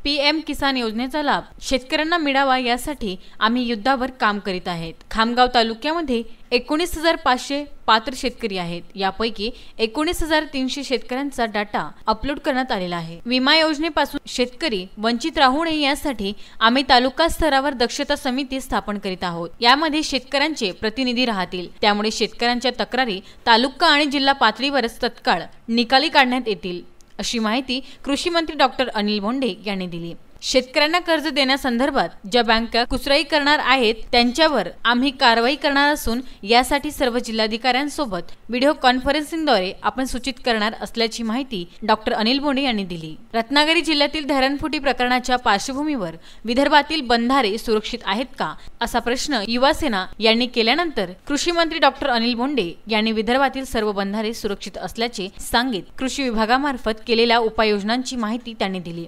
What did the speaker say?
PM किसान योजनेचा लाभ शेतकऱ्यांना मिळावा यासाठी आम्ही युद्धावर काम करीत आहेत। खामगाव तालुक्यामध्ये 19,500 पात्र शेतकरी आहेत। यापैकी 19,300 शेतकऱ्यांचा डाटा अपलोड करण्यात आलेला आहे। विमा योजनेपासून शेतकरी वंचित राहू नये यासाठी आम्ही तालुका स्तरावर दक्षता समिती स्थापन करीत आहोत। यामध्ये शेतकऱ्यांचे प्रतिनिधी राहतील, त्यामुळे शेतकऱ्यांच्या तक्रारी तालुका आणि जिल्हा पातळीवरच तत्काळ निकाली काढण्यात येतील, अशी माहिती कृषी मंत्री डॉक्टर अनिल बोंडे यांनी दिली। शेतकऱ्यांना कर्ज देण्यासंदर्भात ज्या बँका कुचराई करणार आहेत त्यांच्यावर आम्ही कारवाई करणार असून यासाठी सर्व जिल्हाधिकाऱ्यांसोबत व्हिडिओ कॉन्फरन्सिंगद्वारे आपण सूचित करणार असल्याची माहिती डॉक्टर अनिल बोंडे यांनी दिली। रत्नागिरी जिल्ह्यातील धरणफुटी प्रकरणाच्या पार्श्वभूमीवर विदर्भातील बंधारे सुरक्षित आहेत का, असा प्रश्न युवासेना यांनी केल्यानंतर कृषी मंत्री डॉक्टर अनिल बोंडे यांनी विदर्भातील सर्व बंधारे सुरक्षित असल्याचे सांगित कृषी विभागामार्फत केलेल्या उपाययोजनांची माहिती त्यांनी दिली।